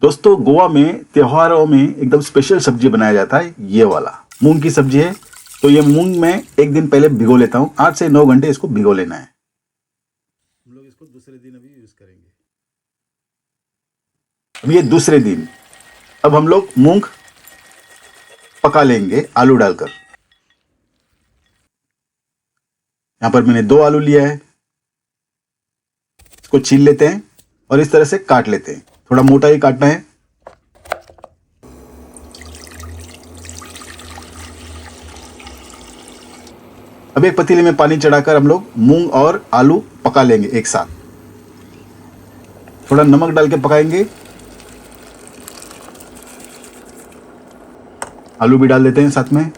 दोस्तों गोवा में त्योहारों में एकदम स्पेशल सब्जी बनाया जाता है, ये वाला मूंग की सब्जी है। तो ये मूंग मैं एक दिन पहले भिगो लेता हूँ, 8 से 9 घंटे इसको भिगो लेना है। हम लोग इसको दूसरे दिन अभी यूज करेंगे। अब ये दूसरे दिन, अब हम लोग मूंग पका लेंगे आलू डालकर। यहां पर मैंने 2 आलू लिया है, इसको छील लेते हैं और इस तरह से काट लेते हैं। थोड़ा मोटा ही काटना है। अब एक पतीले में पानी चढ़ाकर हम लोग मूंग और आलू पका लेंगे एक साथ। थोड़ा नमक डाल के पकाएंगे। आलू भी डाल देते हैं साथ में।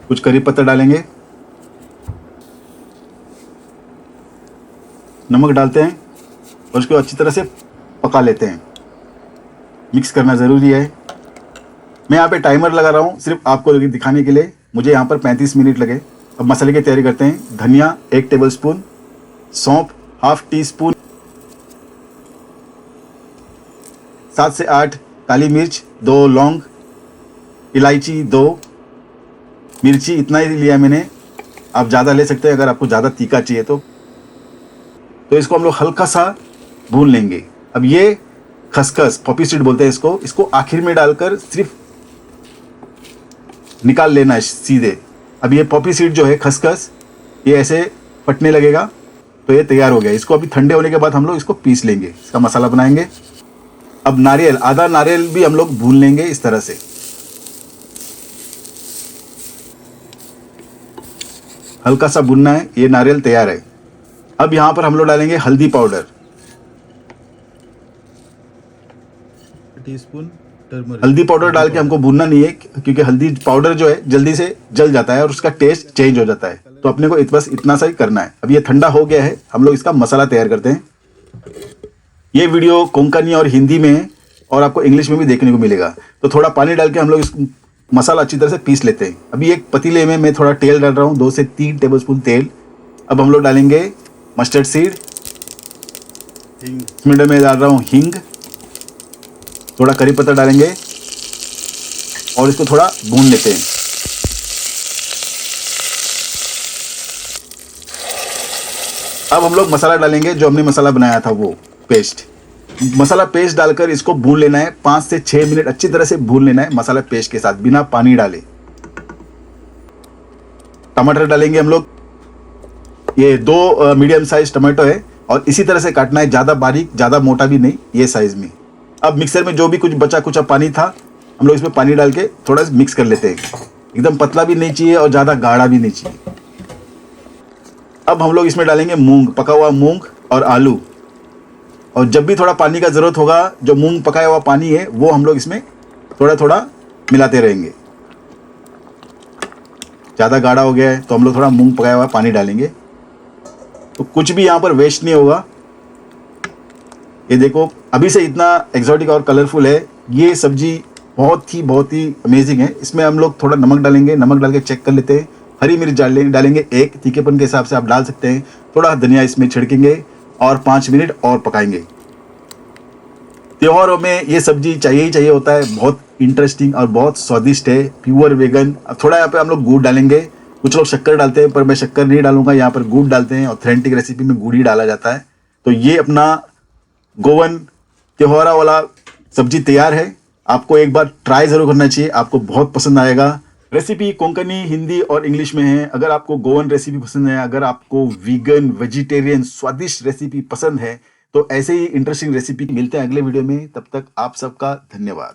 कुछ करी पत्ता डालेंगे, नमक डालते हैं और उसको अच्छी तरह से पका लेते हैं। मिक्स करना ज़रूरी है। मैं यहाँ पे टाइमर लगा रहा हूँ सिर्फ आपको दिखाने के लिए। मुझे यहाँ पर 35 मिनट लगे। अब मसाले की तैयारी करते हैं। धनिया 1 टेबलस्पून, सौंफ ½ टीस्पून, 7 से 8 काली मिर्च, 2 लौंग, इलायची 2, मिर्ची इतना ही लिया मैंने। आप ज़्यादा ले सकते हैं अगर आपको ज़्यादा तीखा चाहिए तो इसको हम लोग हल्का सा भून लेंगे। अब ये खसखस, पॉपी सीड बोलते हैं इसको आखिर में डालकर सिर्फ निकाल लेना है सीधे। अब ये पॉपी सीड जो है खसखस, ये ऐसे फटने लगेगा तो ये तैयार हो गया। इसको अभी ठंडे होने के बाद हम लोग इसको पीस लेंगे, इसका मसाला बनाएंगे। अब नारियल, आधा नारियल भी हम लोग भून लेंगे इस तरह से। हल्का सा भूनना है, ये नारियल तैयार है। अब यहां पर हम लोग डालेंगे हल्दी पाउडर, टीस्पून टर्मरिक। हल्दी पाउडर डाल के हमको भूनना नहीं है क्योंकि हल्दी पाउडर जो है जल्दी से जल जाता है और उसका टेस्ट चेंज हो जाता है। तो अपने को बस इतना सा ही करना है। अब ये ठंडा हो गया है, हम लोग इसका मसाला तैयार करते हैं। ये वीडियो कोंकणी और हिंदी में है और आपको इंग्लिश में भी देखने को मिलेगा। तो थोड़ा पानी डाल के हम लोग इस मसाला अच्छी तरह से पीस लेते हैं। अभी एक पतीले में मैं थोड़ा तेल डाल रहा हूँ, 2 से 3 टेबलस्पून तेल। अब हम लोग डालेंगे मस्टर्ड सीड, इसमें मैं डाल रहा हूँ हींग, थोड़ा करी पत्ता डालेंगे और इसको थोड़ा भून लेते हैं। अब हम लोग मसाला डालेंगे, जो हमने मसाला बनाया था वो पेस्ट। मसाला पेस्ट डालकर इसको भून लेना है, 5 से 6 मिनट अच्छी तरह से भून लेना है मसाला पेस्ट के साथ, बिना पानी डाले। टमाटर डालेंगे हम लोग, ये 2 मीडियम साइज टमाटो है और इसी तरह से काटना है, ज़्यादा बारीक ज़्यादा मोटा भी नहीं, ये साइज में। अब मिक्सर में जो भी कुछ बचा कुचा पानी था हम लोग इसमें पानी डाल के थोड़ा सा मिक्स कर लेते हैं। एकदम पतला भी नहीं चाहिए और ज़्यादा गाढ़ा भी नहीं चाहिए। अब हम लोग इसमें डालेंगे मूंग, पका हुआ मूंग और आलू। और जब भी थोड़ा पानी का ज़रूरत होगा, जो मूंग पकाया हुआ पानी है वो हम लोग इसमें थोड़ा थोड़ा मिलाते रहेंगे। ज़्यादा गाढ़ा हो गया है तो हम लोग थोड़ा मूंग पकाया हुआ पानी डालेंगे। तो कुछ भी यहाँ पर वेस्ट नहीं होगा। ये देखो अभी से इतना एक्सोटिक और कलरफुल है। ये सब्जी बहुत ही अमेजिंग है। इसमें हम लोग थोड़ा नमक डालेंगे, नमक डाल के चेक कर लेते हैं। हरी मिर्च डालेंगे 1, तीखेपन के हिसाब से आप डाल सकते हैं। थोड़ा धनिया इसमें छिड़केंगे और 5 मिनट और पकाएंगे। त्योहारों में ये सब्जी चाहिए ही चाहिए होता है। बहुत इंटरेस्टिंग और बहुत स्वादिष्ट है, प्योर वेगन। अब थोड़ा यहाँ पे हम लोग गुड़ डालेंगे। कुछ लोग शक्कर डालते हैं पर मैं शक्कर नहीं डालूंगा, यहाँ पर गुड़ डालते हैं। ऑथेंटिक रेसिपी में गुड़ ही डाला जाता है। तो ये अपना गोवन त्योहारा वाला सब्जी तैयार है। आपको एक बार ट्राई जरूर करना चाहिए, आपको बहुत पसंद आएगा। रेसिपी कोंकणी, हिंदी और इंग्लिश में है। अगर आपको गोवन रेसिपी पसंद है, अगर आपको वीगन वेजिटेरियन स्वादिष्ट रेसिपी पसंद है तो ऐसे ही इंटरेस्टिंग रेसिपी मिलते हैं अगले वीडियो में। तब तक आप सबका धन्यवाद।